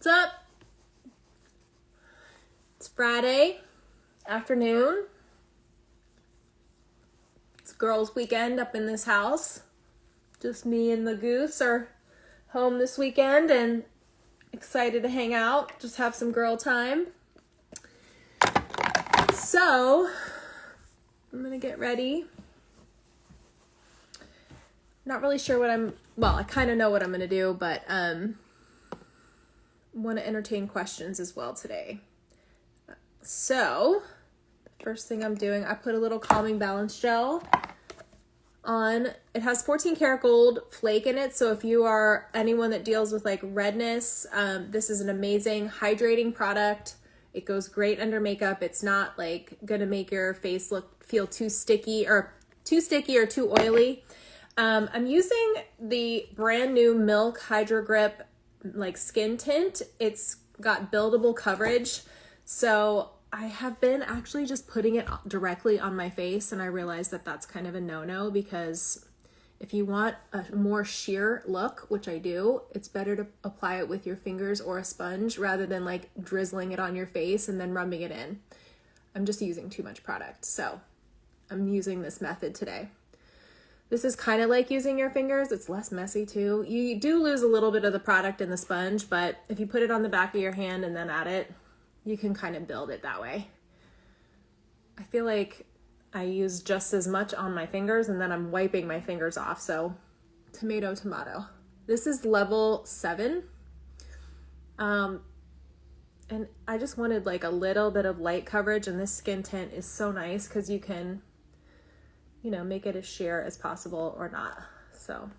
What's up? It's Friday afternoon. It's girls' weekend up in this house. Just me and the goose are home this weekend and excited to hang out, just have some girl time. So, I'm gonna get ready. Not really sure what I kind of know what I'm gonna do, but want to entertain questions as well today. So, the first thing I'm doing, I put a little calming balance gel on. It has 14 karat gold flake in it, so if you are anyone that deals with like redness, this is an amazing hydrating product. It goes great under makeup. It's not like gonna make your face feel too sticky or too oily. I'm using the brand new Milk Hydro Grip like skin tint. It's got buildable coverage, so I have been actually just putting it directly on my face, and I realized that that's kind of a no-no, because if you want a more sheer look, which I do, it's better to apply it with your fingers or a sponge rather than like drizzling it on your face and then rubbing it in. I'm just using too much product, so I'm using this method today. This is kind of like using your fingers. It's less messy too. You do lose a little bit of the product in the sponge, but if you put it on the back of your hand and then add it, you can kind of build it that way. I feel like I use just as much on my fingers and then I'm wiping my fingers off. So tomato, tomato. This is level 7. And I just wanted like a little bit of light coverage, and this skin tint is so nice because you can, make it as sheer as possible or not. So,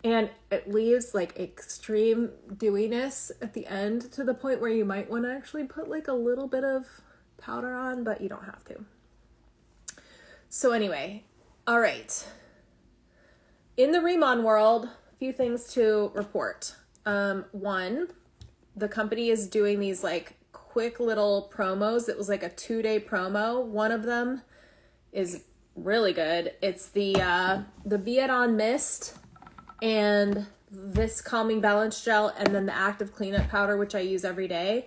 and it leaves like extreme dewiness at the end to the point where you might want to actually put like a little bit of powder on, but you don't have to. So anyway, all right. In the Remon world, a few things to report. One, the company is doing these like quick little promos. It was like a 2-day promo. One of them is really good. It's the Viet Mist and this calming balance gel, and then the active cleanup powder, which I use every day.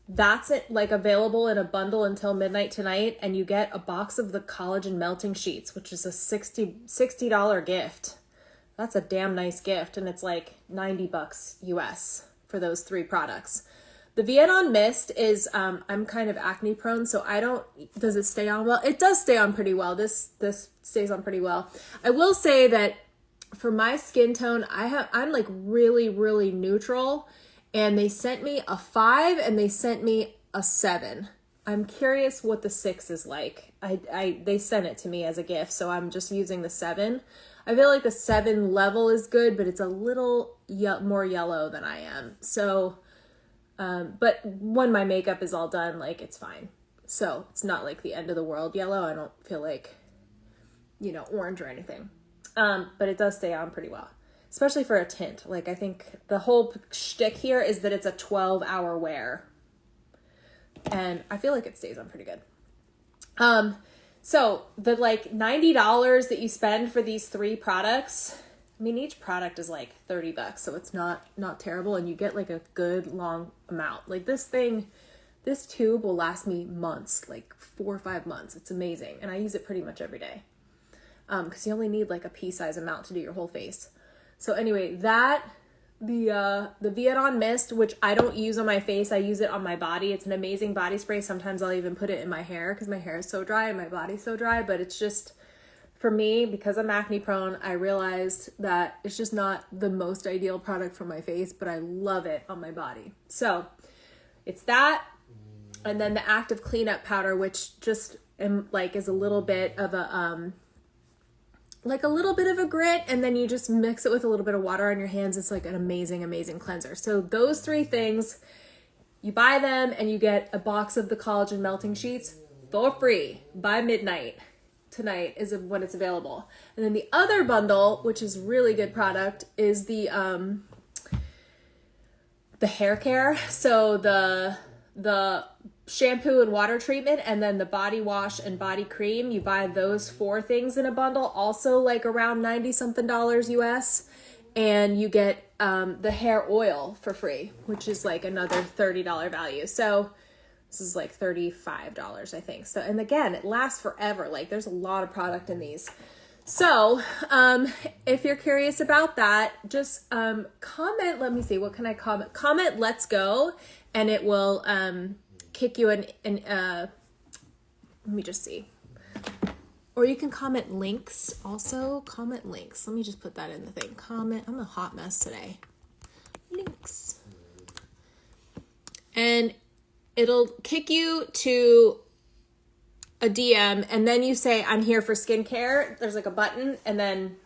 That's it, like available in a bundle until midnight tonight, and you get a box of the collagen melting sheets, which is a $60 gift. That's a damn nice gift, and it's like $90 US for those 3 products. The Viet Mist is, I'm kind of acne prone, so does it stay on well? It does stay on pretty well. This stays on pretty well. I will say that for my skin tone, I'm like really, really neutral, and they sent me a 5 and they sent me a 7. I'm curious what the 6 is like. They sent it to me as a gift, so I'm just using the 7. I feel like the 7 level is good, but it's a little more yellow than I am. So, but when my makeup is all done, like it's fine. So it's not like the end of the world yellow. I don't feel like, orange or anything. But it does stay on pretty well, especially for a tint. Like I think the whole shtick here is that it's a 12-hour wear, and I feel like it stays on pretty good. So the like $90 that you spend for these 3 products, I mean, each product is like $30, so it's not terrible, and you get like a good long amount. Like this tube will last me months, like 4 or 5 months. It's amazing, and I use it pretty much every day. Because you only need like a pea-size amount to do your whole face. So anyway, the Viet Mist, which I don't use on my face, I use it on my body. It's an amazing body spray. Sometimes I'll even put it in my hair because my hair is so dry and my body's so dry. But it's just, for me, because I'm acne prone, I realized that it's just not the most ideal product for my face, but I love it on my body. So it's that, and then the active cleanup powder, which just is a little bit of a grit, and then you just mix it with a little bit of water on your hands. It's like an amazing, amazing cleanser. So those 3 things, you buy them and you get a box of the collagen melting sheets for free by midnight tonight is when it's available. And then the other bundle, which is really good product, is the hair care. So the shampoo and water treatment, and then the body wash and body cream. You buy those 4 things in a bundle, also like around $90 something US. and you get the hair oil for free, which is like another $30 value. So this is like $35, I think. So, and again, it lasts forever. Like there's a lot of product in these. So, if you're curious about that, just comment, let me see, what can I comment? Comment "let's go," and it will kick you in let me just see. Or you can comment links also. Comment links. Let me just put that in the thing. Comment. I'm a hot mess today. Links. And it'll kick you to a DM, and then you say, "I'm here for skincare." There's like a button, and then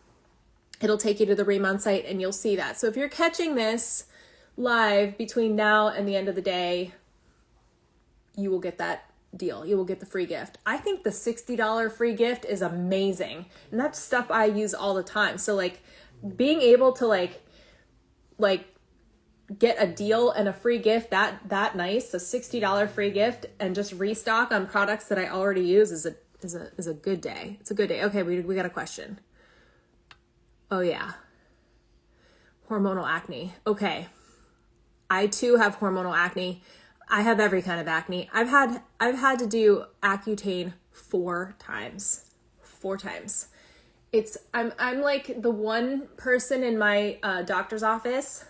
it'll take you to the Remon site, and you'll see that. So if you're catching this live between now and the end of the day, you will get that deal. You will get the free gift. I think the $60 free gift is amazing. And that's stuff I use all the time. So like being able to like get a deal and a free gift that nice, a $60 free gift, and just restock on products that I already use is a good day. It's a good day. Okay, we got a question. Oh yeah. Hormonal acne. Okay. I too have hormonal acne. I have every kind of acne. I've had to do Accutane 4 times. 4 times. I'm like the one person in my doctor's office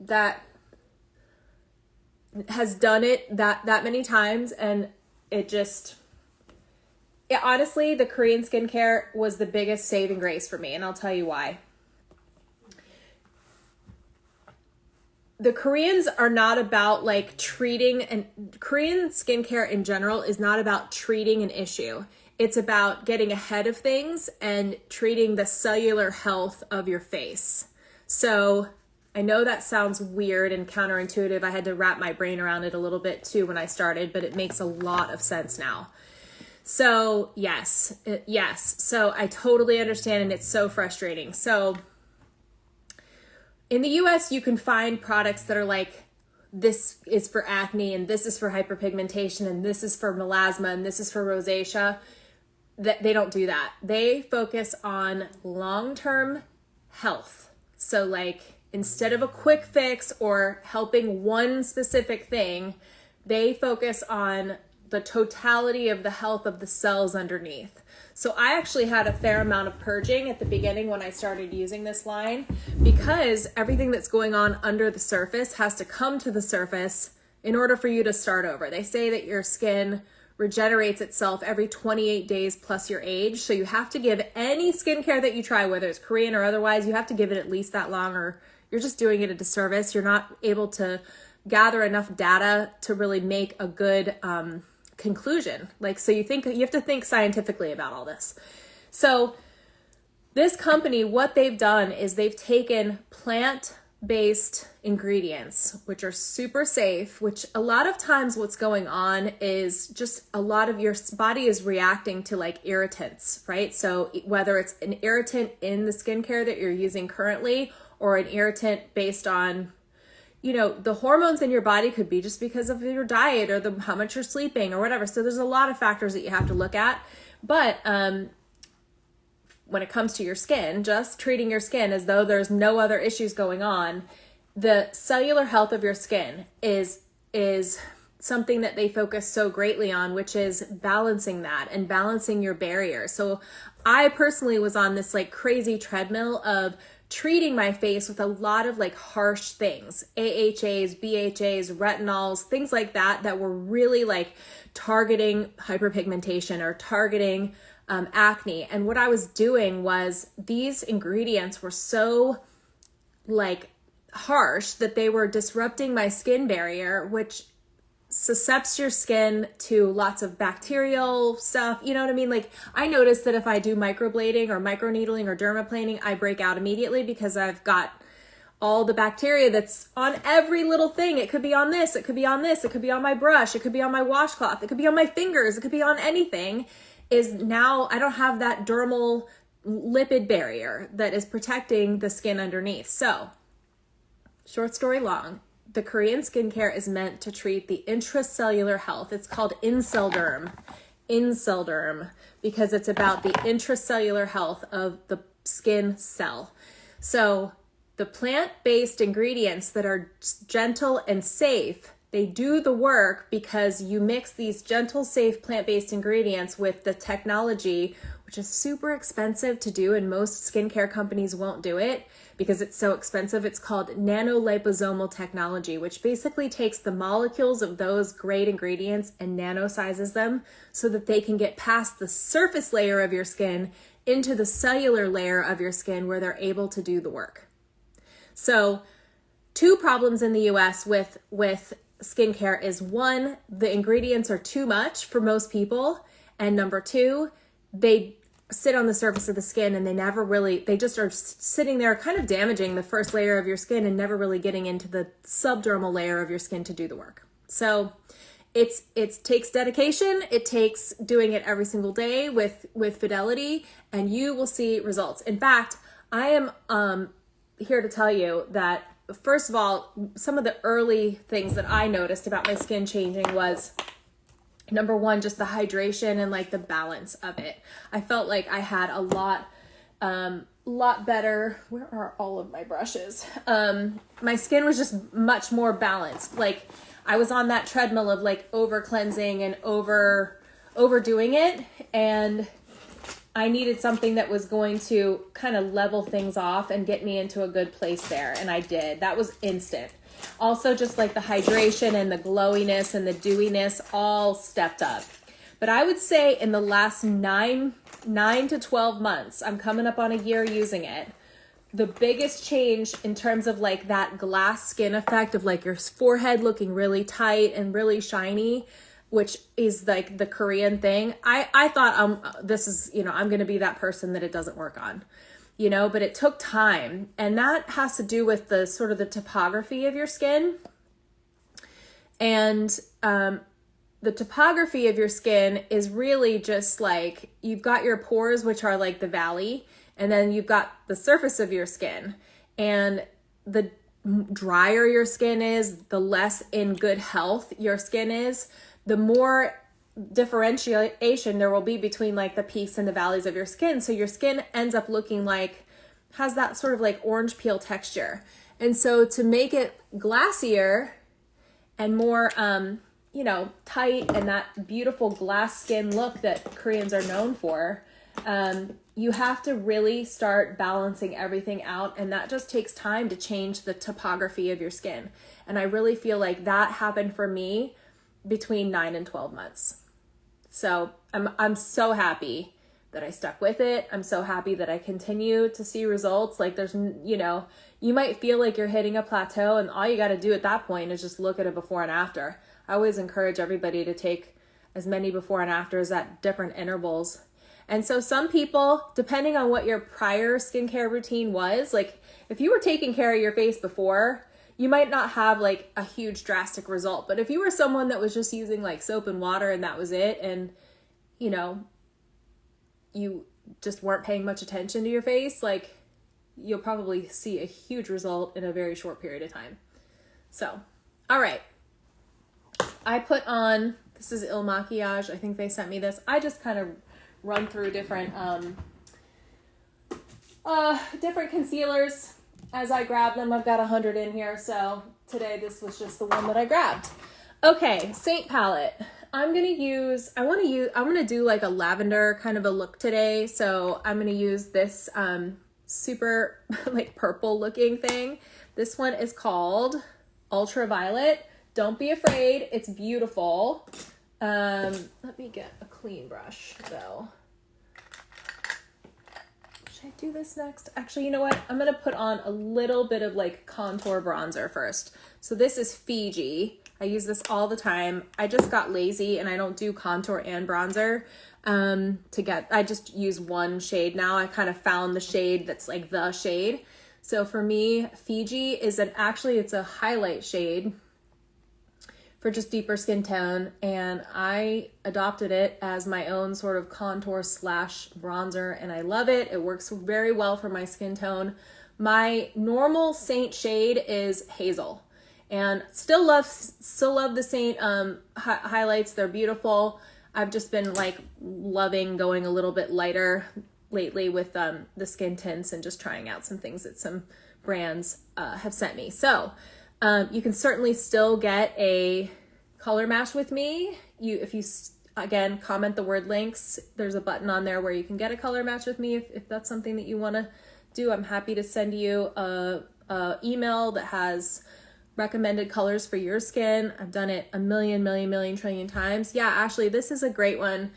that has done it that many times, and honestly, the Korean skincare was the biggest saving grace for me, and I'll tell you why. The Koreans are not about like treating, and Korean skincare in general is not about treating an issue. It's about getting ahead of things and treating the cellular health of your face. So I know that sounds weird and counterintuitive. I had to wrap my brain around it a little bit too when I started, but it makes a lot of sense now. So yes. So I totally understand, and it's so frustrating. So in the US, you can find products that are like, this is for acne, and this is for hyperpigmentation, and this is for melasma, and this is for rosacea. That they don't do that. They focus on long-term health. So like, instead of a quick fix or helping one specific thing, they focus on the totality of the health of the cells underneath. So I actually had a fair amount of purging at the beginning when I started using this line, because everything that's going on under the surface has to come to the surface in order for you to start over. They say that your skin regenerates itself every 28 days plus your age. So you have to give any skincare that you try, whether it's Korean or otherwise, you have to give it at least that long, or you're just doing it a disservice. You're not able to gather enough data to really make a good conclusion. So you have to think scientifically about all this. So this company, what they've done is they've taken plant-based ingredients, which are super safe, which a lot of times what's going on is just a lot of your body is reacting to like irritants, right? So whether it's an irritant in the skincare that you're using currently, or an irritant based on, the hormones in your body, could be just because of your diet or how much you're sleeping or whatever. So there's a lot of factors that you have to look at. But when it comes to your skin, just treating your skin as though there's no other issues going on, the cellular health of your skin is something that they focus so greatly on, which is balancing that and balancing your barrier. So I personally was on this like crazy treadmill of treating my face with a lot of like harsh things, AHAs, BHAs, retinols, things like that were really like targeting hyperpigmentation or targeting acne. And what I was doing was, these ingredients were so like harsh that they were disrupting my skin barrier, which suscepts your skin to lots of bacterial stuff. You know what I mean? Like, I noticed that if I do microblading or microneedling or dermaplaning, I break out immediately because I've got all the bacteria that's on every little thing. It could be on this, it could be on this, it could be on my brush, it could be on my washcloth, it could be on my fingers, it could be on anything. Is now I don't have that dermal lipid barrier that is protecting the skin underneath. So, short story long, the Korean skincare is meant to treat the intracellular health. It's called Incelderm, because it's about the intracellular health of the skin cell. So the plant-based ingredients that are gentle and safe, they do the work because you mix these gentle, safe, plant-based ingredients with the technology, which is super expensive to do, and most skincare companies won't do it because it's so expensive. It's called nanoliposomal technology, which basically takes the molecules of those great ingredients and nanosizes them so that they can get past the surface layer of your skin into the cellular layer of your skin where they're able to do the work. So 2 problems in the US with skincare is 1, the ingredients are too much for most people. And number 2, they sit on the surface of the skin and they just are sitting there kind of damaging the first layer of your skin and never really getting into the subdermal layer of your skin to do the work. So it takes dedication. It takes doing it every single day with fidelity, and you will see results. In fact, I am here to tell you that, first of all, some of the early things that I noticed about my skin changing was, number 1, just the hydration and like the balance of it. I felt like I had a lot better. Where are all of my brushes? My skin was just much more balanced. Like I was on that treadmill of like over cleansing and overdoing it, and I needed something that was going to kind of level things off and get me into a good place there. And I did. That was instant. Also, just like the hydration and the glowiness and the dewiness all stepped up. But I would say in the last 9 to 12 months, I'm coming up on a year using it, the biggest change in terms of like that glass skin effect of like your forehead looking really tight and really shiny, which is like the Korean thing. I thought this is, I'm going to be that person that it doesn't work on, but it took time. And that has to do with the sort of the topography of your skin. And the topography of your skin is really just like, you've got your pores, which are like the valley, and then you've got the surface of your skin. And the drier your skin is, the less in good health your skin is, the more differentiation there will be between like the peaks and the valleys of your skin. So your skin ends up looking like, has that sort of like orange peel texture. And so to make it glassier and more, tight and that beautiful glass skin look that Koreans are known for, you have to really start balancing everything out. And that just takes time to change the topography of your skin. And I really feel like that happened for me between 9 and 12 months. So I'm so happy that I stuck with it. I'm so happy that I continue to see results. Like there's, you might feel like you're hitting a plateau, and all you got to do at that point is just look at a before and after. I always encourage everybody to take as many before and afters at different intervals. And so some people, depending on what your prior skincare routine was, like if you were taking care of your face before, you might not have like a huge drastic result. But if you were someone that was just using like soap and water and that was it, and you just weren't paying much attention to your face, like you'll probably see a huge result in a very short period of time. So, all right. I put on, this is Il Maquillage. I think they sent me this. I just kind of run through different concealers as I grab them. I've got 100 in here, so today this was just the one that I grabbed. Okay, Saint palette. I want to do like a lavender kind of a look today, so I'm going to use this super like purple looking thing. This one is called Ultraviolet. Don't be afraid, it's beautiful. Let me get a clean brush though. Should I do this next? Actually, you know what? I'm going to put on a little bit of like contour bronzer first. So this is Fiji. I use this all the time. I just got lazy and I don't do contour and bronzer I just use one shade now. I kind of found the shade that's like the shade. So for me, Fiji is it's a highlight shade for just deeper skin tone, and I adopted it as my own sort of contour / bronzer, and I love it. It works very well for my skin tone. My normal Saint shade is Hazel, and still love the Saint highlights. They're beautiful. I've just been like loving going a little bit lighter lately with the skin tints and just trying out some things at some brands have sent me. So you can certainly still get a color match with me. If you again, comment the word links. There's a button on there where you can get a color match with me. If that's something that you want to do, I'm happy to send you a email that has recommended colors for your skin. I've done it a million trillion times. Yeah, Ashley, this is a great one.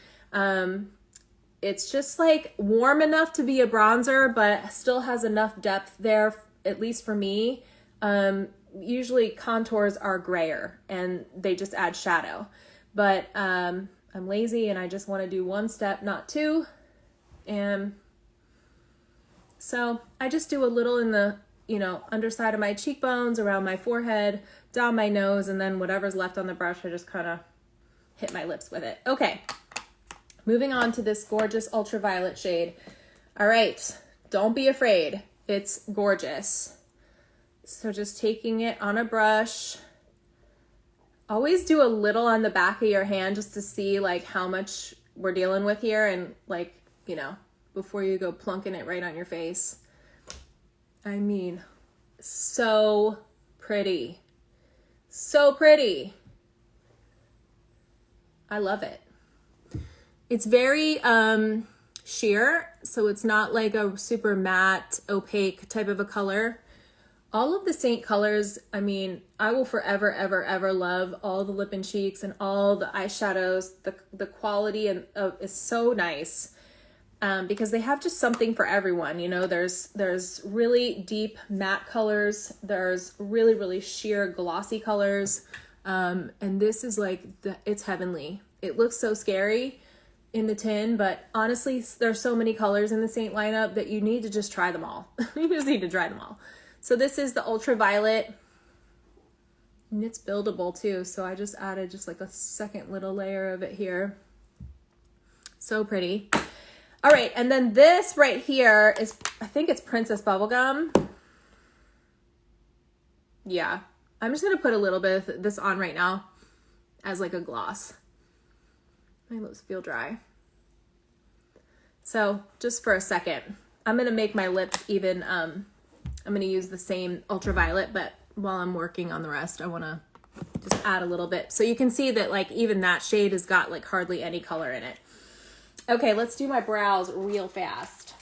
It's just like warm enough to be a bronzer, but still has enough depth there, at least for me. Usually contours are grayer and they just add shadow, but I'm lazy and I just want to do one step, not two. And so I just do a little in the, underside of my cheekbones, around my forehead, down my nose, and then whatever's left on the brush, I just kind of hit my lips with it. Okay, moving on to this gorgeous ultraviolet shade. All right, don't be afraid. It's gorgeous. So just taking it on a brush. Always do a little on the back of your hand just to see like how much we're dealing with here, and like, before you go plunking it right on your face. I mean, so pretty. So pretty. I love it. It's very sheer, so it's not like a super matte, opaque type of a color. All of the Saint colors, I mean, I will forever, ever love all the lip and cheeks and all the eyeshadows. The quality is so nice because they have just something for everyone. There's really deep matte colors. There's really sheer glossy colors. And this is like, it's heavenly. It looks so scary in the tin, but honestly, there's so many colors in the Saint lineup that you need to just try them all. You just need to try them all. So this is the ultraviolet, and it's buildable too. So I just added just like a second little layer of it here. So pretty. All right, and then this right here is, I think it's Princess Bubblegum. Yeah, I'm just gonna put a little bit of this on right now as like a gloss. My lips feel dry. So just for a second, I'm gonna make my lips even, I'm going to use the same ultraviolet, but while I'm working on the rest, I want to just add a little bit. So you can see that like even that shade has got like hardly any color in it. Okay, let's do my brows real fast.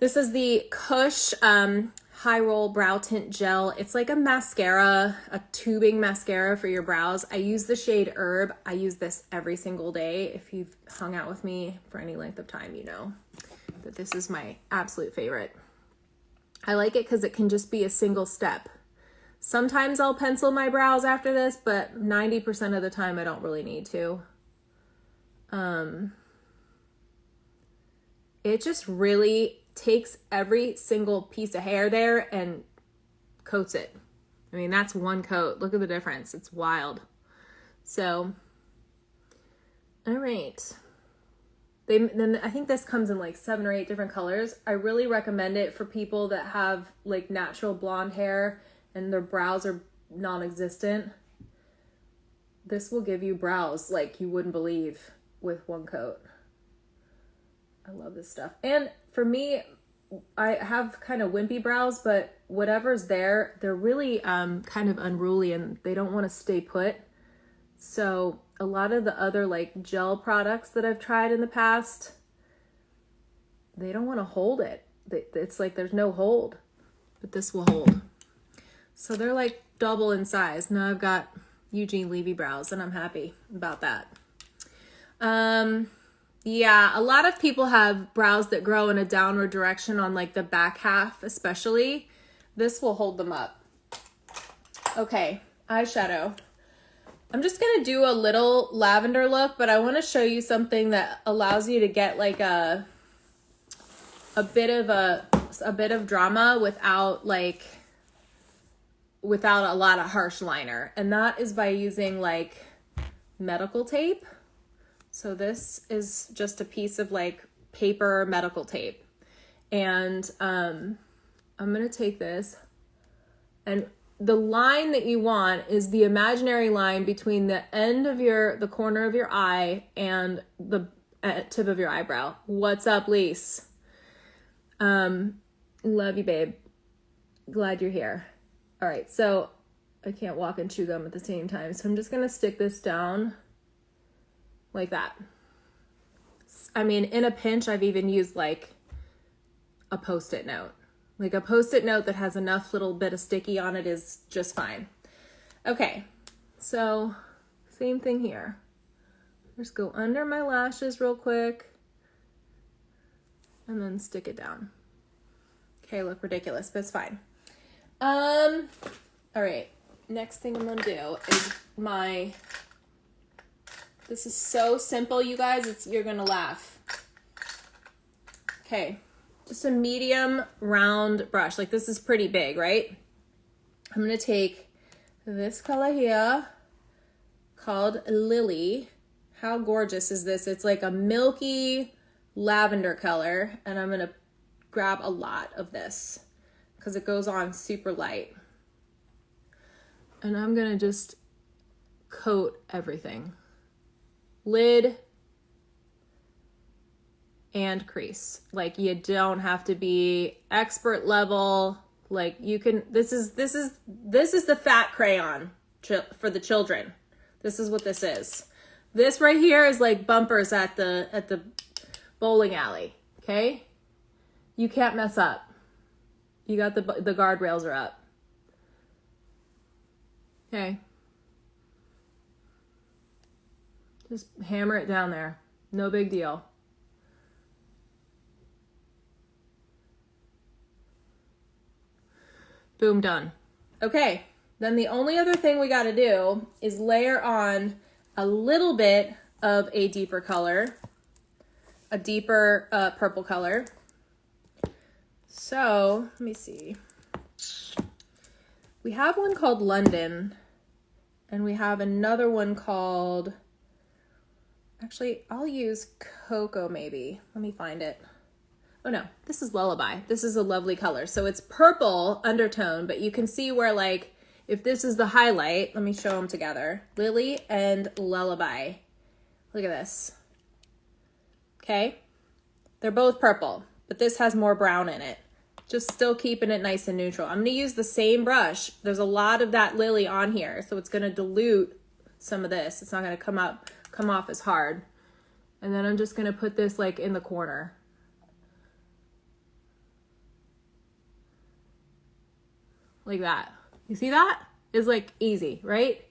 This is the Kush High Roll Brow Tint Gel. It's like a mascara, a tubing mascara for your brows. I use the shade Herb. I use this every single day. If you've hung out with me for any length of time, you know that this is my absolute favorite. I like it because it can just be a single step. Sometimes I'll pencil my brows after this, but 90% of the time I don't really need to. It just really takes every single piece of hair there and coats it. I mean, that's one coat. Look at the difference. It's wild. So, all right. Then I think this comes in like 7 or 8 different colors. I really recommend it for people that have like natural blonde hair and their brows are non-existent. This will give you brows like you wouldn't believe with one coat. I love this stuff. And for me, I have kind of wimpy brows, but whatever's there, they're really kind of unruly and they don't want to stay put. So a lot of the other like gel products that I've tried in the past, they don't want to hold it. It's like there's no hold, but this will hold. So they're like double in size. Now I've got Eugene Levy brows and I'm happy about that. Yeah, a lot of people have brows that grow in a downward direction on like the back half, especially. This will hold them up. Okay, eyeshadow. I'm just going to do a little lavender look, but I want to show you something that allows you to get like a bit of drama without a lot of harsh liner. And that is by using like medical tape. So this is just a piece of like paper medical tape. And I'm going to take this, and the line that you want is the imaginary line between the end of the corner of your eye and the tip of your eyebrow. What's up, Lise? Love you, babe. Glad you're here. All right, so I can't walk and chew gum at the same time. So I'm just gonna stick this down like that. I mean, in a pinch, I've even used like a Post-it note. Like a Post-it note that has enough little bit of sticky on it is just fine. Okay, so same thing here. Just go under my lashes real quick and then stick it down. Okay, look ridiculous, but it's fine. All right, next thing I'm gonna do is this is so simple, you guys, you're gonna laugh. Okay, just a medium round brush. Like this is pretty big, right? I'm gonna take this color here called Lily. How gorgeous is this? It's like a milky lavender color, and I'm gonna grab a lot of this because it goes on super light. And I'm gonna just coat everything. Lid and crease. Like you don't have to be expert level. Like you can, this is the fat crayon for the children. This is what this is. This right here is like bumpers at the bowling alley, okay? You can't mess up. You got the guardrails are up. Okay. Just hammer it down there. No big deal. Boom, done. Okay, then the only other thing we gotta do is layer on a little bit of a deeper color, a deeper purple color. So, let me see. We have one called London, and we have another one called, actually, I'll use Cocoa maybe. Let me find it. Oh no, this is Lullaby. This is a lovely color. So it's purple undertone, but you can see where like, if this is the highlight, let me show them together. Lily and Lullaby. Look at this. Okay. They're both purple, but this has more brown in it. Just still keeping it nice and neutral. I'm gonna use the same brush. There's a lot of that Lily on here, so it's gonna dilute some of this. It's not gonna come off as hard. And then I'm just gonna put this like in the corner. Like that. You see that? It's like easy, right?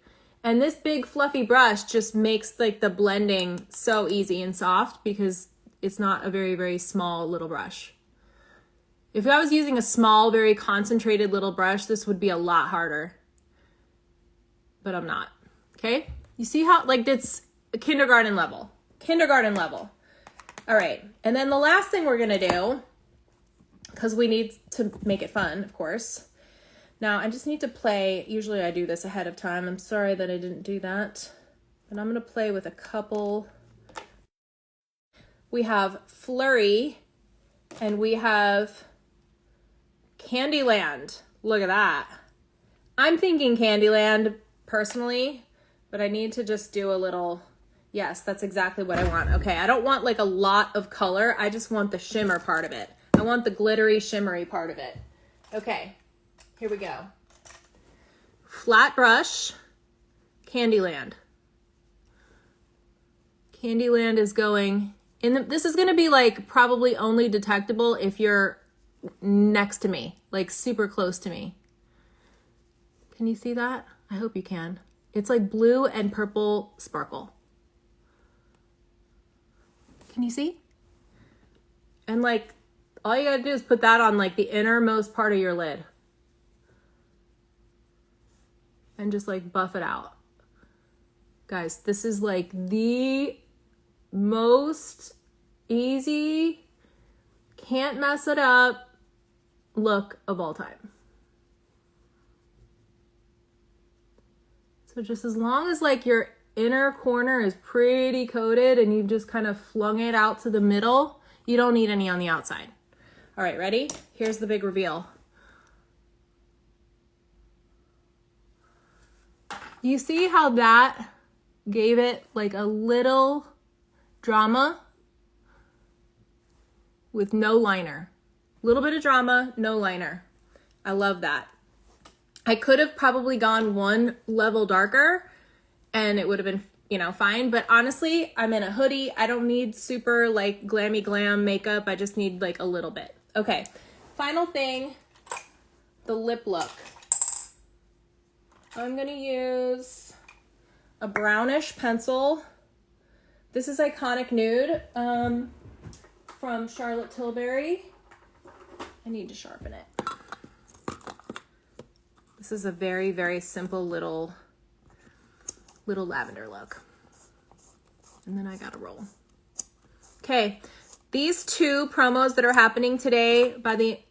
And this big fluffy brush just makes like the blending so easy and soft because it's not a very, very small little brush. If I was using a small, very concentrated little brush, this would be a lot harder. But I'm not, okay? You see how, like it's kindergarten level. Kindergarten level. All right, and then the last thing we're gonna do, because we need to make it fun, of course. Now, I just need to play, usually I do this ahead of time. I'm sorry that I didn't do that. But I'm gonna play with a couple. We have Flurry, and we have Candyland. Look at that. I'm thinking Candyland personally, but I need to just do a little, yes, that's exactly what I want. Okay, I don't want like a lot of color. I just want the shimmer part of it. I want the glittery, shimmery part of it. Okay, here we go. Flat brush, Candyland. Candyland is going in. This is gonna be like probably only detectable if you're next to me, like super close to me. Can you see that? I hope you can. It's like blue and purple sparkle. Can you see? And like, all you gotta do is put that on like the innermost part of your lid. And just like buff it out. Guys, this is like the most easy, can't mess it up look of all time. So just as long as like your inner corner is pretty coated and you've just kind of flung it out to the middle, you don't need any on the outside. All right, ready? Here's the big reveal. You see how that gave it like a little drama with no liner? Little bit of drama, no liner. I love that. I could have probably gone one level darker and it would have been, you know, fine. But honestly, I'm in a hoodie. I don't need super like glammy glam makeup. I just need like a little bit. Okay, final thing, the lip look. I'm gonna use a brownish pencil. This is Iconic Nude from Charlotte Tilbury. I need to sharpen it. This is a very, very simple little lavender look. And then I gotta roll. Okay, these two promos that are happening today,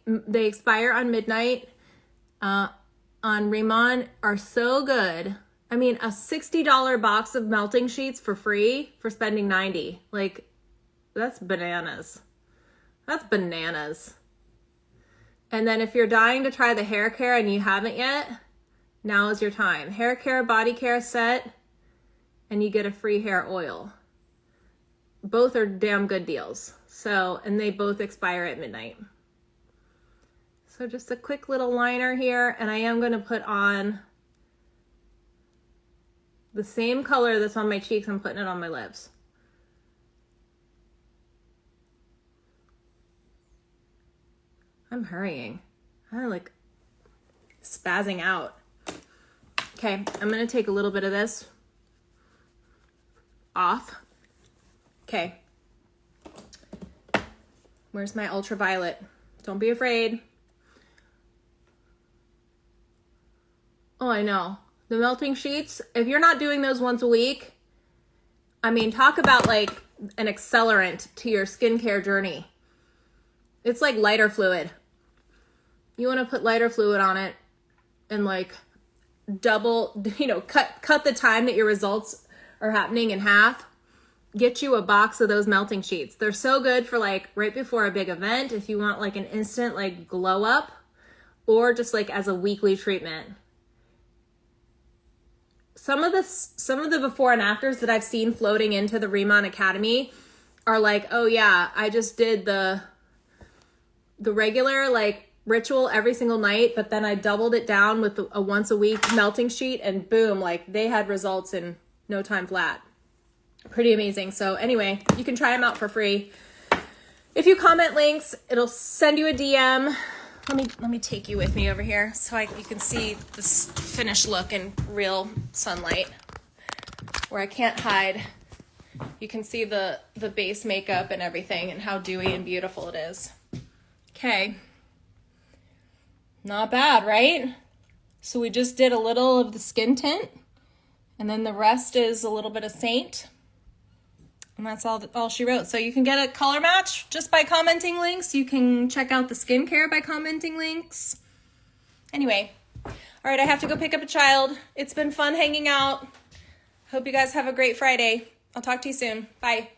they expire on midnight on Rimmon, are so good. I mean, a $60 box of melting sheets for free for spending $90. Like, that's bananas. That's bananas. And then if you're dying to try the hair care and you haven't yet, now is your time. Hair care, body care set, and you get a free hair oil. Both are damn good deals. So, and they both expire at midnight. So just a quick little liner here, and I am going to put on the same color that's on my cheeks. I'm putting it on my lips. I'm hurrying. I'm like spazzing out. Okay, I'm going to take a little bit of this off. Okay. Where's my ultraviolet? Don't be afraid. Oh, I know. The melting sheets, if you're not doing those once a week, I mean, talk about like an accelerant to your skincare journey. It's like lighter fluid. You want to put lighter fluid on it and like double, you know, cut the time that your results are happening in half. Get you a box of those melting sheets. They're so good for like right before a big event if you want like an instant like glow up, or just like as a weekly treatment. Some of the before and afters that I've seen floating into the Rimmon Academy are like, oh yeah, I just did the regular like ritual every single night, but then I doubled it down with a once a week melting sheet, and boom, like they had results in no time flat. Pretty amazing. So anyway, you can try them out for free. If you comment links, it'll send you a DM. Let me take you with me over here so you can see this finished look in real sunlight where I can't hide. You can see the base makeup and everything and how dewy and beautiful it is. Okay. Not bad, right? So we just did a little of the skin tint, and then the rest is a little bit of Saint. And that's all she wrote. So you can get a color match just by commenting links. You can check out the skincare by commenting links. Anyway, all right, I have to go pick up a child. It's been fun hanging out. Hope you guys have a great Friday. I'll talk to you soon. Bye.